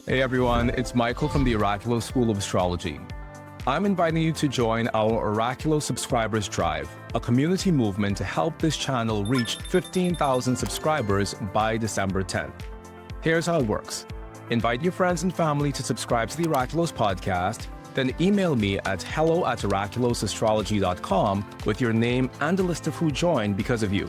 Hey everyone, it's Mychal from the Oraculos School of Astrology. I'm inviting you to join our Oraculos Subscribers Drive, a community movement to help this channel reach 15,000 subscribers by December 10th. Here's how it works. Invite your friends and family to subscribe to the Oraculos podcast, then email me at hello@oraculosastrology.com with your name and a list of who joined because of you.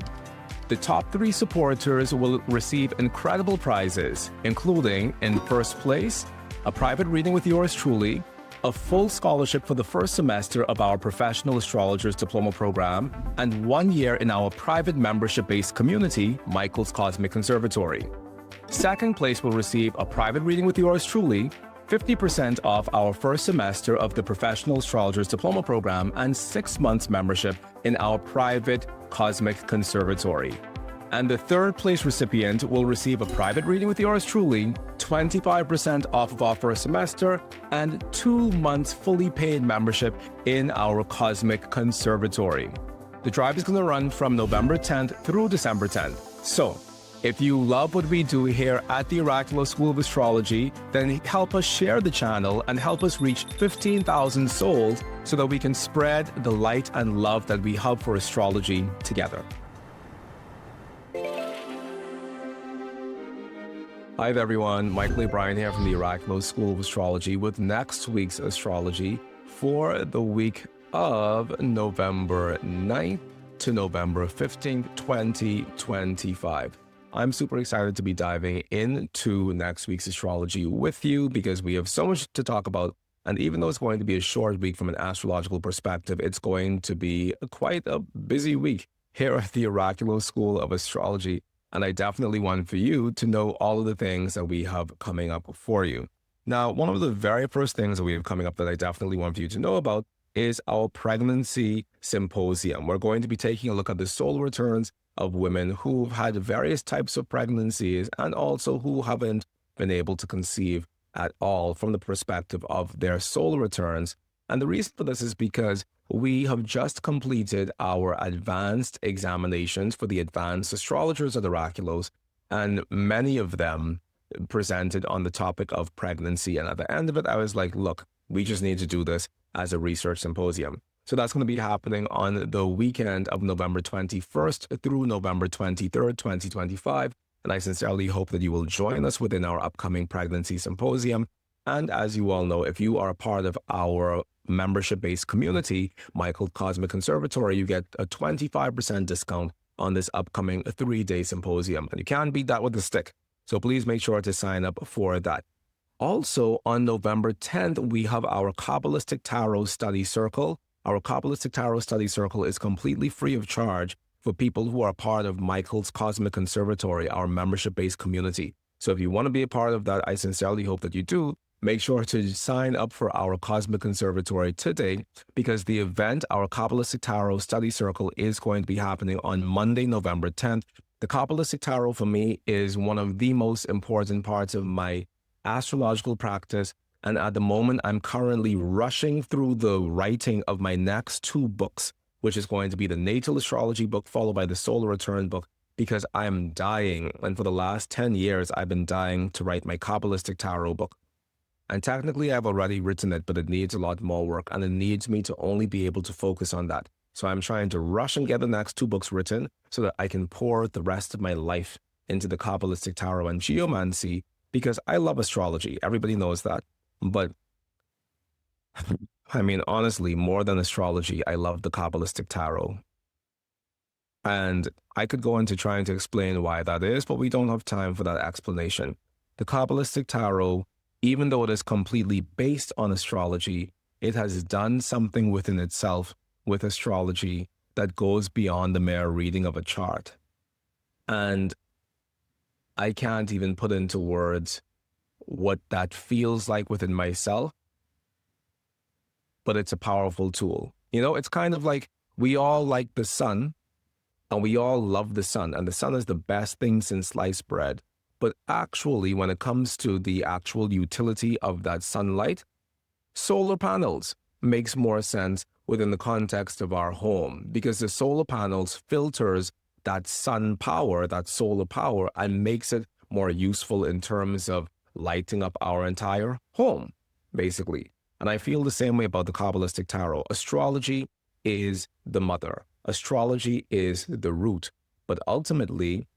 The top 3 supporters will receive incredible prizes, including, in first place, a private reading with yours truly, a full scholarship for the first semester of our Professional Astrologers Diploma program, and 1 year in our private membership-based community, Mychal's Cosmic Conservatory. Second place will receive a private reading with yours truly, 50% off our first semester of the Professional Astrologers Diploma program, and 6 months membership in our private Cosmic Conservatory. And the third place recipient will receive a private reading with yours truly, 25% off of our first semester, and 2 months fully paid membership in our Cosmic Conservatory. The drive is going to run from November 10th through December 10th. So, if you love what we do here at the Oraculos School of Astrology, then help us share the channel and help us reach 15,000 souls so that we can spread the light and love that we have for astrology together. Hi there everyone, Bryan here from the Oraculos School of Astrology with next week's astrology for the week of November 9th to November 15th, 2025. I'm super excited to be diving into next week's astrology with you because we have so much to talk about. And even though it's going to be a short week from an astrological perspective, it's going to be quite a busy week here at the Oraculos School of Astrology. And I definitely want for you to know all of the things that we have coming up for you. Now, one of the very first things that we have coming up that I definitely want for you to know about is our pregnancy symposium. We're going to be taking a look at the solar returns of women who've had various types of pregnancies and also who haven't been able to conceive at all from the perspective of their solar returns. And the reason for this is because we have just completed our advanced examinations for the advanced astrologers at Oraculos, and many of them presented on the topic of pregnancy. And at the end of it, I was like, look, we just need to do this as a research symposium. So that's going to be happening on the weekend of November 21st through November 23rd, 2025. And I sincerely hope that you will join us within our upcoming pregnancy symposium. And as you all know, if you are a part of our membership-based community, Mychal Cosmic Conservatory, you get a 25% discount on this upcoming 3-day symposium. And you can't beat that with a stick. So please make sure to sign up for that. Also, on November 10th, we have our Kabbalistic Tarot Study Circle. Our Kabbalistic Tarot Study Circle is completely free of charge for people who are part of Mychal's Cosmic Conservatory, our membership-based community. So if you want to be a part of that, I sincerely hope that you do. Make sure to sign up for our Cosmic Conservatory today because the event, our Kabbalistic Tarot Study Circle, is going to be happening on Monday, November 10th. The Kabbalistic Tarot for me is one of the most important parts of my astrological practice. And at the moment, I'm currently rushing through the writing of my next 2 books, which is going to be the Natal Astrology book followed by the Solar Return book, because I am dying. And for the last 10 years, I've been dying to write my Kabbalistic Tarot book. And technically, I've already written it, but it needs a lot more work and it needs me to only be able to focus on that. So I'm trying to rush and get the next 2 books written so that I can pour the rest of my life into the Kabbalistic Tarot and Geomancy because I love astrology. Everybody knows that. But I mean, honestly, more than astrology, I love the Kabbalistic Tarot. And I could go into trying to explain why that is, but we don't have time for that explanation. The Kabbalistic Tarot, even though it is completely based on astrology, it has done something within itself with astrology that goes beyond the mere reading of a chart. And I can't even put into words what that feels like within myself, but it's a powerful tool. You know, it's kind of like we all like the sun and we all love the sun, and the sun is the best thing since sliced bread. But actually, when it comes to the actual utility of that sunlight, solar panels makes more sense within the context of our home because the solar panels filters that sun power, that solar power, and makes it more useful in terms of lighting up our entire home, basically. And I feel the same way about the Kabbalistic Tarot. Astrology is the mother. Astrology is the root. But ultimately,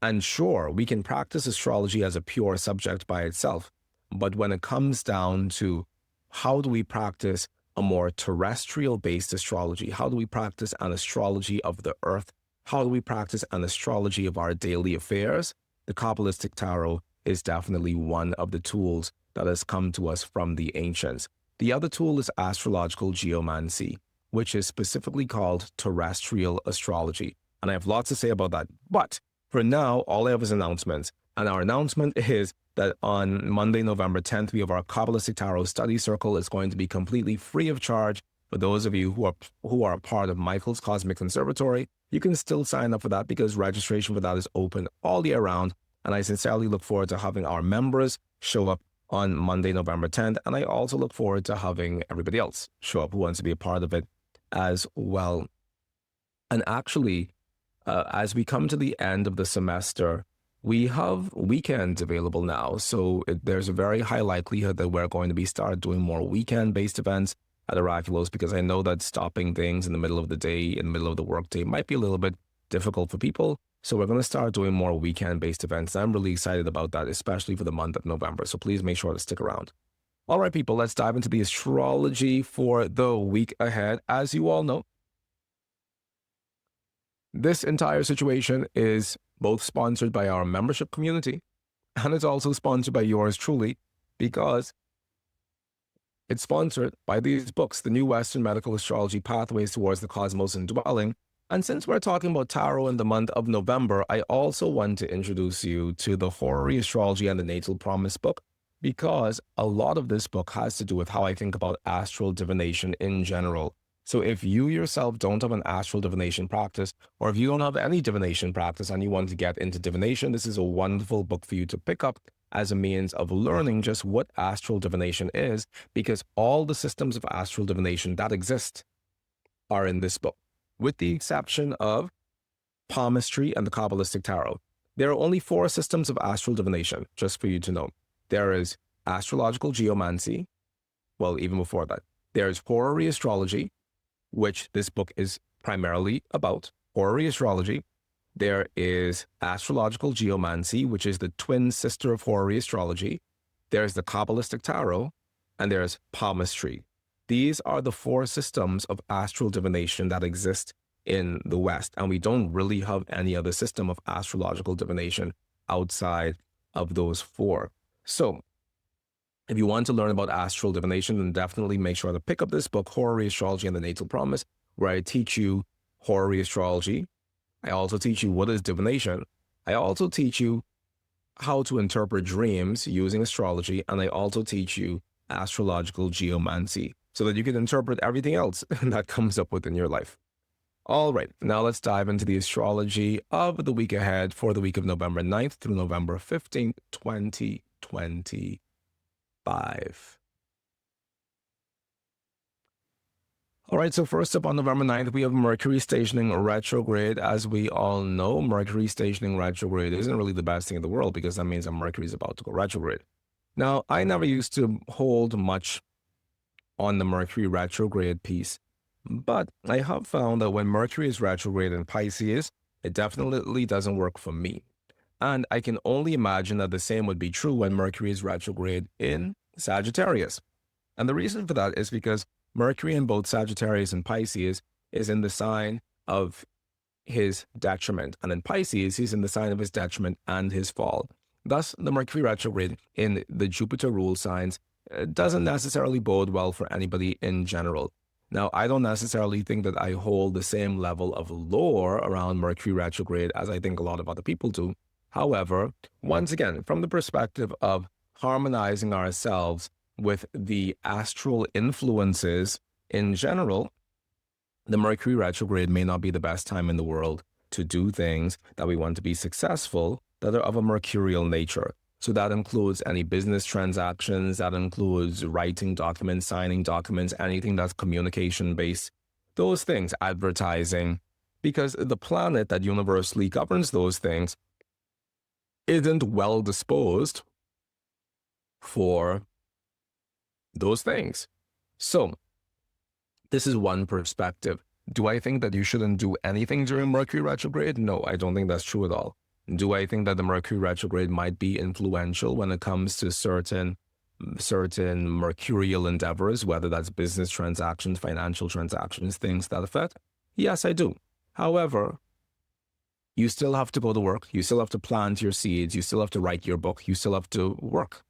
and sure, we can practice astrology as a pure subject by itself. But when it comes down to how do we practice a more terrestrial-based astrology? How do we practice an astrology of the earth? How do we practice an astrology of our daily affairs? The Kabbalistic Tarot is definitely one of the tools that has come to us from the ancients. The other tool is astrological geomancy, which is specifically called terrestrial astrology. And I have lots to say about that. But for now, all I have is announcements. And our announcement is that on Monday, November 10th, we have our Kabbalistic Tarot Study Circle. It's going to be completely free of charge for those of you who are a part of Mychal's Cosmic Conservatory. You can still sign up for that because registration for that is open all year round. And I sincerely look forward to having our members show up on Monday, November 10th. And I also look forward to having everybody else show up who wants to be a part of it as well. And actually, as we come to the end of the semester, we have weekends available now. So there's a very high likelihood that we're going to be start doing more weekend-based events at Oraculos, because I know that stopping things in the middle of the day, in the middle of the workday, might be a little bit difficult for people. So we're going to start doing more weekend-based events. I'm really excited about that, especially for the month of November. So please make sure to stick around. All right, people, let's dive into the astrology for the week ahead. As you all know, this entire situation is both sponsored by our membership community, and it's also sponsored by yours truly, because it's sponsored by these books, The New Western Medical Astrology Pathways Towards the Cosmos Indwelling. And since we're talking about tarot in the month of November, I also want to introduce you to the Horary Astrology and the Natal Promise book, because a lot of this book has to do with how I think about astral divination in general. So if you yourself don't have an astral divination practice, or if you don't have any divination practice and you want to get into divination, this is a wonderful book for you to pick up as a means of learning just what astral divination is, because all the systems of astral divination that exist are in this book, with the exception of palmistry and the Kabbalistic Tarot. There are only 4 systems of astral divination, just for you to know. There is astrological geomancy. Well, even before that, there's horary astrology, which this book is primarily about, horary astrology. There is astrological geomancy, which is the twin sister of horary astrology. There's the Kabbalistic Tarot, and there's palmistry. These are the 4 systems of astral divination that exist in the West, and we don't really have any other system of astrological divination outside of those 4. So if you want to learn about astral divination, then definitely make sure to pick up this book, Horary Astrology and the Natal Promise, where I teach you horary astrology. I also teach you what is divination. I also teach you how to interpret dreams using astrology, and I also teach you astrological geomancy so that you can interpret everything else that comes up within your life. All right, now let's dive into the astrology of the week ahead for the week of November 9th through November 15th, 2025. All right, so first up on November 9th, we have Mercury stationing retrograde. As we all know, Mercury stationing retrograde isn't really the best thing in the world, because that means that Mercury is about to go retrograde. Now, I never used to hold much on the Mercury retrograde piece, but I have found that when Mercury is retrograde in Pisces, it definitely doesn't work for me. And I can only imagine that the same would be true when Mercury is retrograde in Sagittarius. And the reason for that is because Mercury in both Sagittarius and Pisces is in the sign of his detriment. And in Pisces, he's in the sign of his detriment and his fall. Thus, the Mercury retrograde in the Jupiter ruled signs doesn't necessarily bode well for anybody in general. Now, I don't necessarily think that I hold the same level of lore around Mercury retrograde as I think a lot of other people do. However, once again, from the perspective of harmonizing ourselves with the astral influences in general, the Mercury retrograde may not be the best time in the world to do things that we want to be successful that are of a mercurial nature. So that includes any business transactions, that includes writing documents, signing documents, anything that's communication-based, those things, advertising, because the planet that universally governs those things isn't well disposed for those things. So this is one perspective. Do I think that you shouldn't do anything during Mercury retrograde? No, I don't think that's true at all. Do I think that the Mercury retrograde might be influential when it comes to certain mercurial endeavors, whether that's business transactions, financial transactions, things to that effect? Yes, I do. However, you still have to go to work. You still have to plant your seeds. You still have to write your book. You still have to work,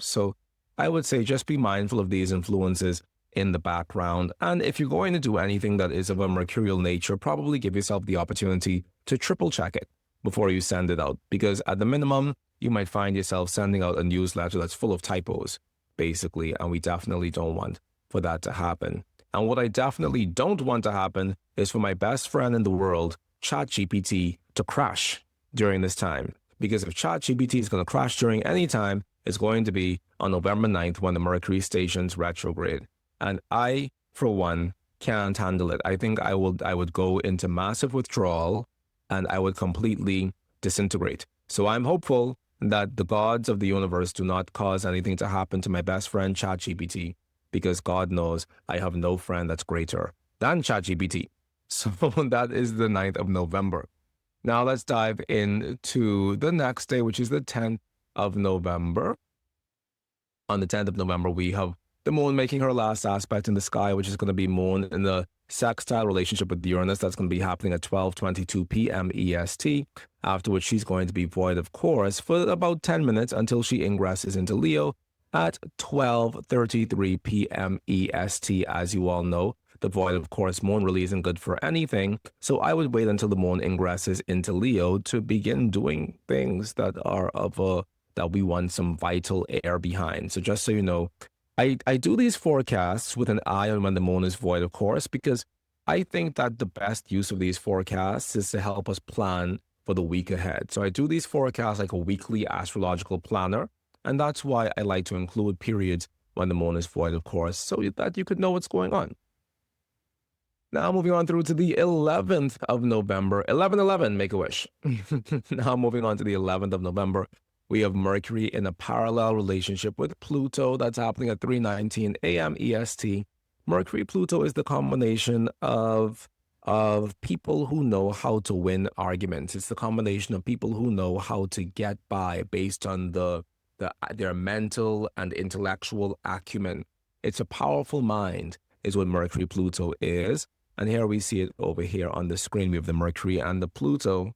So I would say just be mindful of these influences in the background. And if you're going to do anything that is of a mercurial nature, probably give yourself the opportunity to triple check it before you send it out. Because at the minimum, you might find yourself sending out a newsletter that's full of typos, basically. And we definitely don't want for that to happen. And what I definitely don't want to happen is for my best friend in the world, ChatGPT, to crash during this time. Because if ChatGPT is going to crash during any time, it's going to be on November 9th when the Mercury stations retrograde. And I, for one, can't handle it. I think I would go into massive withdrawal and I would completely disintegrate. So I'm hopeful that the gods of the universe do not cause anything to happen to my best friend ChatGPT, because God knows I have no friend that's greater than ChatGPT. So that is the 9th of November. Now let's dive into the next day, which is the 10th of November. On the 10th of November, we have the moon making her last aspect in the sky, which is going to be moon in the sextile relationship with Uranus. That's going to be happening at 12:22 p.m. EST, after which she's going to be void of course for about 10 minutes until she ingresses into Leo at 12:33 p.m. EST. As you all know, the void of course moon really isn't good for anything. So I would wait until the moon ingresses into Leo to begin doing things that are that we want some vital air behind. So just so you know, I do these forecasts with an eye on when the moon is void, of course, because I think that the best use of these forecasts is to help us plan for the week ahead. So I do these forecasts like a weekly astrological planner, and that's why I like to include periods when the moon is void, of course, so that you could know what's going on. Now moving on through to the 11th of November, 11/11, make a wish. Now moving on to the 11th of November, we have Mercury in a parallel relationship with Pluto. That's happening at 3:19 a.m. EST. Mercury Pluto is the combination of people who know how to win arguments. It's the combination of people who know how to get by based on their mental and intellectual acumen. It's a powerful mind, is what Mercury Pluto is. And here we see it over here on the screen. We have the Mercury and the Pluto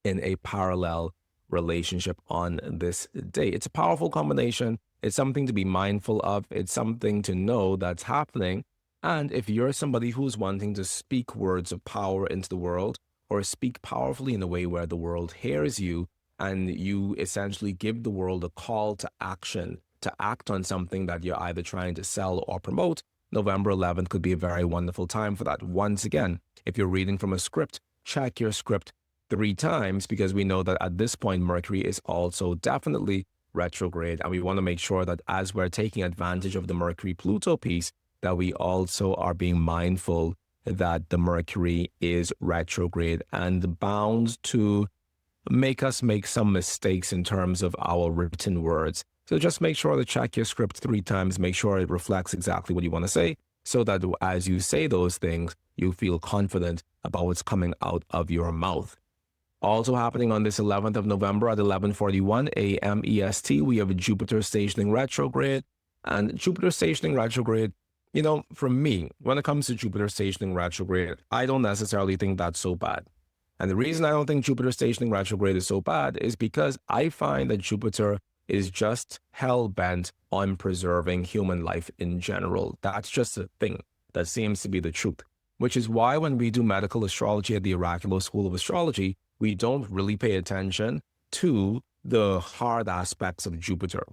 in a parallel relationship on this day. It's a powerful combination. It's something to be mindful of. It's something to know that's happening. And if you're somebody who's wanting to speak words of power into the world, or speak powerfully in a way where the world hears you, and you essentially give the world a call to action, to act on something that you're either trying to sell or promote, November 11th could be a very wonderful time for that. Once again, if you're reading from a script, check your script 3 times, because we know that at this point, Mercury is also definitely retrograde. And we want to make sure that as we're taking advantage of the Mercury Pluto piece, that we also are being mindful that the Mercury is retrograde and bound to make us make some mistakes in terms of our written words. So just make sure to check your script 3 times, make sure it reflects exactly what you want to say, so that as you say those things, you feel confident about what's coming out of your mouth. Also happening on this 11th of November at 11:41 a.m. EST, we have Jupiter stationing retrograde. And Jupiter stationing retrograde, for me, when it comes to Jupiter stationing retrograde, I don't necessarily think that's so bad. And the reason I don't think Jupiter stationing retrograde is so bad is because I find that Jupiter is just hell-bent on preserving human life in general. That's just a thing that seems to be the truth, which is why when we do medical astrology at the Oraculos School of Astrology, we don't really pay attention to the hard aspects of Jupiter,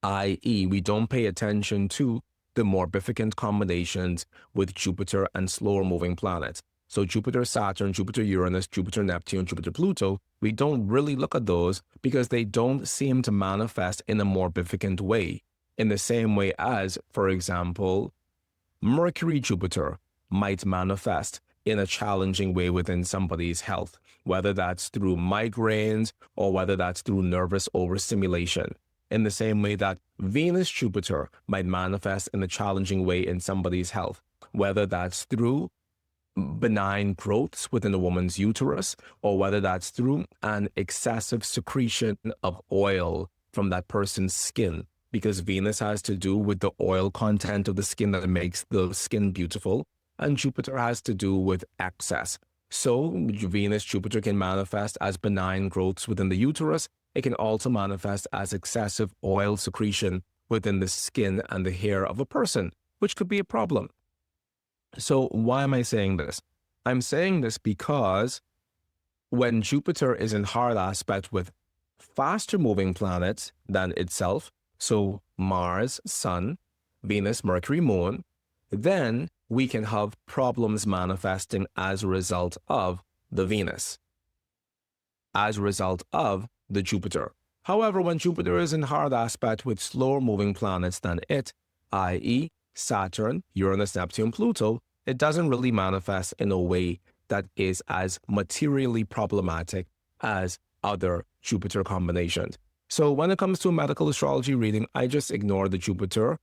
i.e., we don't pay attention to the morbificant combinations with Jupiter and slower moving planets. So Jupiter, Saturn, Jupiter, Uranus, Jupiter, Neptune, Jupiter, Pluto, we don't really look at those because they don't seem to manifest in a morbificant way, in the same way as, for example, Mercury, Jupiter might manifest in a challenging way within somebody's health, whether that's through migraines or whether that's through nervous overstimulation. in the same way that Venus-Jupiter might manifest in a challenging way in somebody's health, whether that's through benign growths within a woman's uterus, or whether that's through an excessive secretion of oil from that person's skin, because Venus has to do with the oil content of the skin that makes the skin beautiful, and Jupiter has to do with excess. So Venus, Jupiter can manifest as benign growths within the uterus. It can also manifest as excessive oil secretion within the skin and the hair of a person, which could be a problem. So why am I saying this? I'm saying this because when Jupiter is in hard aspect with faster moving planets than itself, so Mars, Sun, Venus, Mercury, Moon, then we can have problems manifesting as a result of the Venus, as a result of the Jupiter. However, when Jupiter is in hard aspect with slower moving planets than it, i.e. Saturn, Uranus, Neptune, Pluto, it doesn't really manifest in a way that is as materially problematic as other Jupiter combinations. So when it comes to a medical astrology reading, I just ignore the Jupiter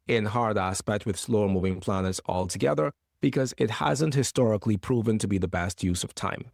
in hard aspect with slower moving planets altogether because it hasn't historically proven to be the best use of time.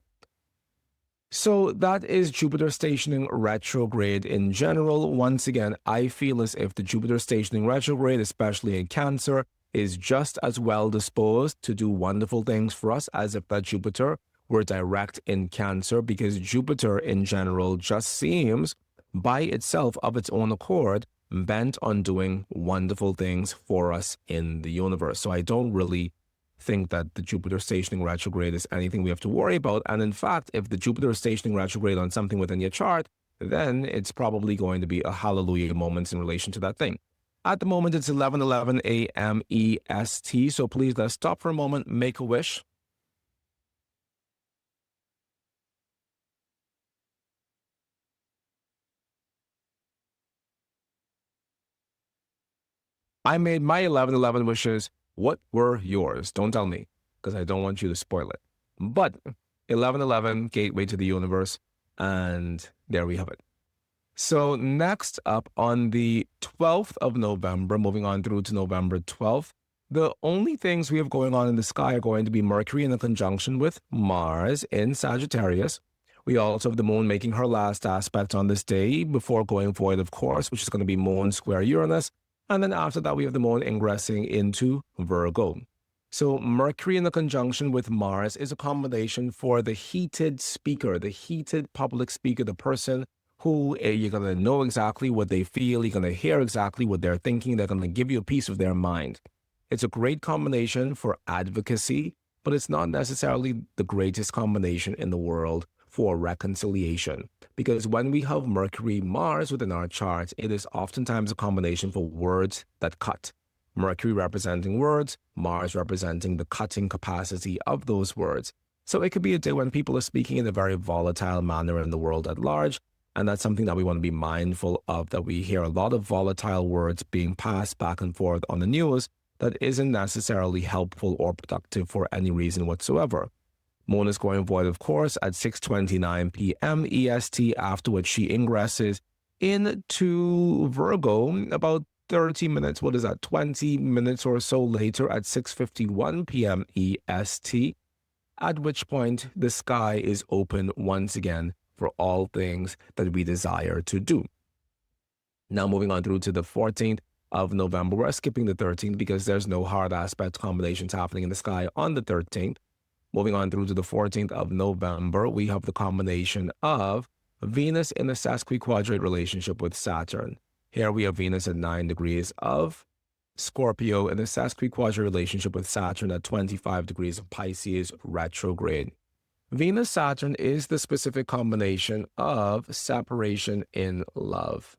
So that is Jupiter stationing retrograde in general. Once again, I feel as if the Jupiter stationing retrograde, especially in Cancer, is just as well disposed to do wonderful things for us as if that Jupiter were direct in Cancer, because Jupiter in general just seems by itself of its own accord bent on doing wonderful things for us in the universe. So I don't really think that the Jupiter stationing retrograde is anything we have to worry about. And in fact, if the Jupiter is stationing retrograde on something within your chart, then it's probably going to be a hallelujah moment in relation to that thing. At the moment, it's 11:11 a.m. EST. So please let's stop for a moment, make a wish. I made my 11:11 wishes. What were yours? Don't tell me, because I don't want you to spoil it. But 11:11, gateway to the universe, and there we have it. So next up on the 12th of November, moving on through to November 12th, the only things we have going on in the sky are going to be Mercury in a conjunction with Mars in Sagittarius. We also have the moon making her last aspect on this day before going void, of course, which is going to be moon square Uranus. And then after that, we have the moon ingressing into Virgo. So Mercury in the conjunction with Mars is a combination for the heated speaker, the heated public speaker, the person who you're going to know exactly what they feel, you're going to hear exactly what they're thinking, they're going to give you a piece of their mind. It's a great combination for advocacy, but it's not necessarily the greatest combination in the world for reconciliation. Because when we have Mercury Mars within our charts, it is oftentimes a combination for words that cut. Mercury representing words, Mars representing the cutting capacity of those words. So it could be a day when people are speaking in a very volatile manner in the world at large. And that's something that we want to be mindful of, that we hear a lot of volatile words being passed back and forth on the news that isn't necessarily helpful or productive for any reason whatsoever. Moon is going void, of course, at 6:29 p.m. EST, after which she ingresses into Virgo about 30 minutes, 20 minutes or so later at 6:51 p.m. EST, at which point the sky is open once again for all things that we desire to do. Now moving on through to the 14th of November, we're skipping the 13th because there's no hard aspect combinations happening in the sky on the 13th. Moving on through to the 14th of November, we have the combination of Venus in a Sesquiquadrate relationship with Saturn. Here we have Venus at 9 degrees of Scorpio in a Sesquiquadrate relationship with Saturn at 25 degrees of Pisces retrograde. Venus-Saturn is the specific combination of separation in love.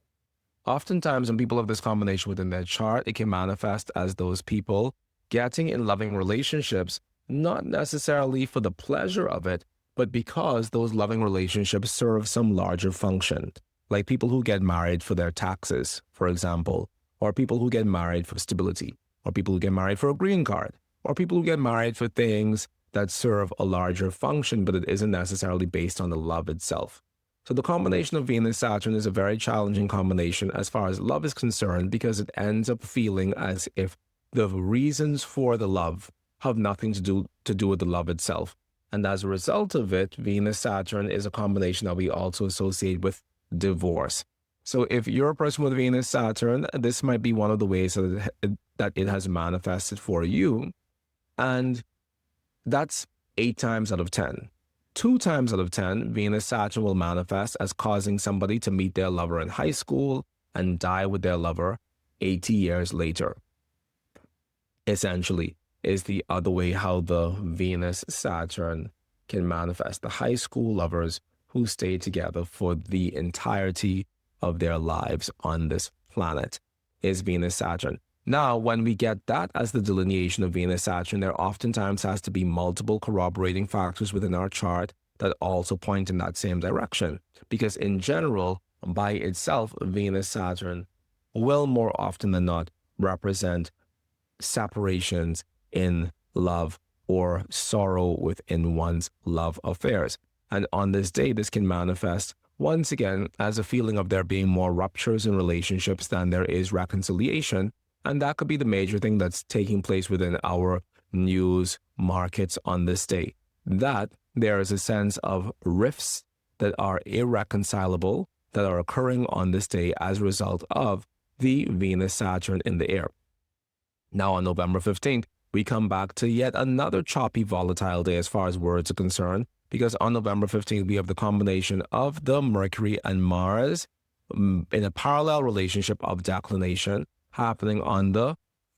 Oftentimes when people have this combination within their chart, it can manifest as those people getting in loving relationships, not necessarily for the pleasure of it, but because those loving relationships serve some larger function. Like people who get married for their taxes, for example, or people who get married for stability, or people who get married for a green card, or people who get married for things that serve a larger function, but it isn't necessarily based on the love itself. So the combination of Venus-Saturn is a very challenging combination as far as love is concerned, because it ends up feeling as if the reasons for the love have nothing to do with the love itself. And as a result of it, Venus-Saturn is a combination that we also associate with divorce. So if you're a person with Venus-Saturn, this might be one of the ways that it has manifested for you. And that's 8 times out of 10. 2 times out of 10, Venus-Saturn will manifest as causing somebody to meet their lover in high school and die with their lover 80 years later. Essentially, is the other way how the Venus-Saturn can manifest. The high school lovers who stay together for the entirety of their lives on this planet is Venus-Saturn. Now, when we get that as the delineation of Venus-Saturn, there oftentimes has to be multiple corroborating factors within our chart that also point in that same direction. Because in general, by itself, Venus-Saturn will more often than not represent separations in love or sorrow within one's love affairs. And on this day, this can manifest once again as a feeling of there being more ruptures in relationships than there is reconciliation. And that could be the major thing that's taking place within our news markets on this day. That there is a sense of rifts that are irreconcilable that are occurring on this day as a result of the Venus-Saturn in the air. Now on November 15th, we come back to yet another choppy, volatile day as far as words are concerned, because on November 15th, we have the combination of the Mercury and Mars in a parallel relationship of declination happening on the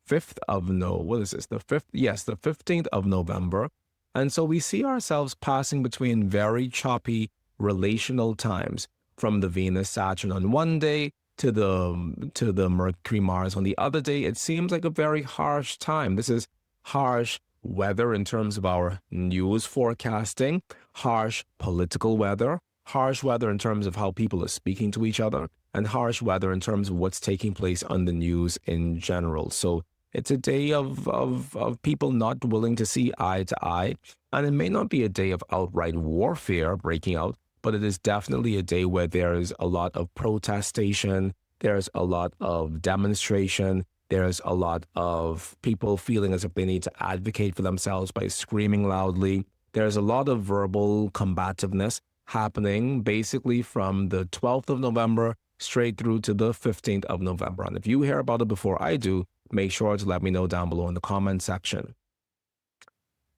5th of the 15th of November. And so we see ourselves passing between very choppy relational times, from the Venus-Saturn on one day to the Mercury Mars on the other day. It seems like a very harsh time. This is harsh weather in terms of our news forecasting, harsh political weather, harsh weather in terms of how people are speaking to each other, and harsh weather in terms of what's taking place on the news in general. So it's a day of people not willing to see eye to eye. And it may not be a day of outright warfare breaking out, but it is definitely a day where there is a lot of protestation, there's a lot of demonstration, there's a lot of people feeling as if they need to advocate for themselves by screaming loudly. There's a lot of verbal combativeness happening basically from the 12th of November straight through to the 15th of November. And if you hear about it before I do, make sure to let me know down below in the comment section.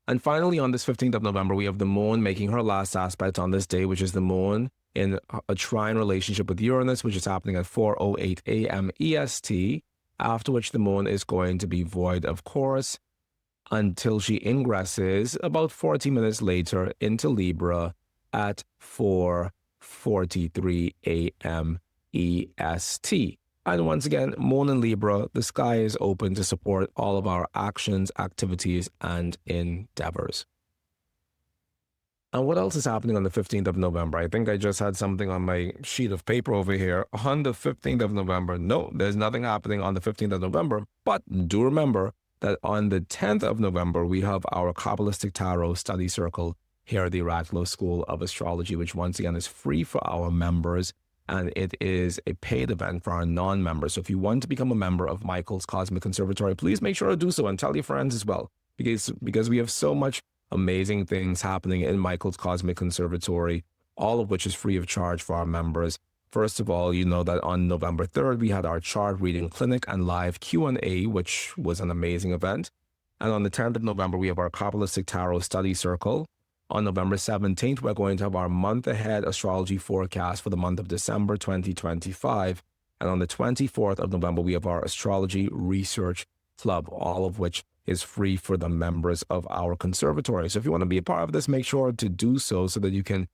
And finally, on this 15th of November, we have the moon making her last aspect on this day, which is the moon in a trine relationship with Uranus, which is happening at 4:08 a.m. EST, after which the moon is going to be void, of course, until she ingresses about 40 minutes later into Libra at 4:43 a.m. EST. And once again, moon in Libra, the sky is open to support all of our actions, activities, and endeavors. And what else is happening on the 15th of November? I think I just had something on my sheet of paper over here. On the 15th of November, no, there's nothing happening on the 15th of November. But do remember that on the 10th of November, we have our Kabbalistic Tarot study circle here at the Oraculos School of Astrology, which once again is free for our members. And it is a paid event for our non-members. So if you want to become a member of Mychal's Cosmic Conservatory, please make sure to do so and tell your friends as well. Because we have so much amazing things happening in Mychal's Cosmic Conservatory, all of which is free of charge for our members. First of all, you know that on November 3rd, we had our chart reading clinic and live Q&A, which was an amazing event. And on the 10th of November, we have our Kabbalistic Tarot study circle. On November 17th, we're going to have our month ahead astrology forecast for the month of December 2025. And on the 24th of November, we have our astrology research club, all of which is free for the members of our conservatory. So if you want to be a part of this, make sure to do so that you can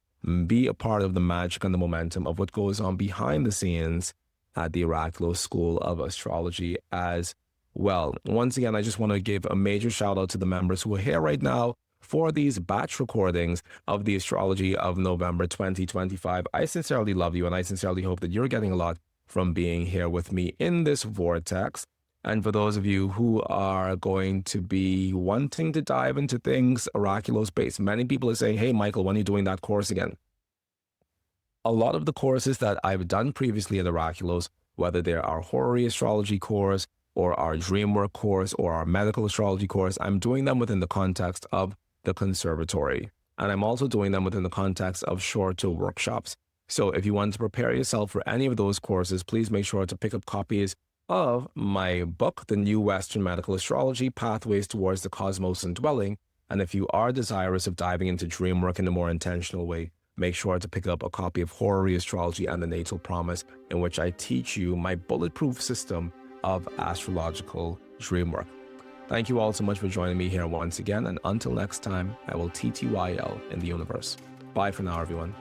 be a part of the magic and the momentum of what goes on behind the scenes at the Oraculos School of Astrology as well. Once again, I just want to give a major shout out to the members who are here right now for these batch recordings of the astrology of November 2025. I sincerely love you, and I sincerely hope that you're getting a lot from being here with me in this vortex. And for those of you who are going to be wanting to dive into things Oraculos based, many people are saying, hey, Mychal, when are you doing that course again? A lot of the courses that I've done previously at Oraculos, whether they're our horary astrology course or our dream work course or our medical astrology course, I'm doing them within the context of the conservatory. And I'm also doing them within the context of shorter workshops. So if you want to prepare yourself for any of those courses, please make sure to pick up copies of my book, The New Western Medical Astrology, Pathways Towards the Cosmos and Dwelling. And if you are desirous of diving into dream work in a more intentional way, make sure to pick up a copy of Horary Astrology and the Natal Promise, in which I teach you my bulletproof system of astrological dream work. Thank you all so much for joining me here once again, and until next time, I will TTYL in the universe. Bye for now, everyone.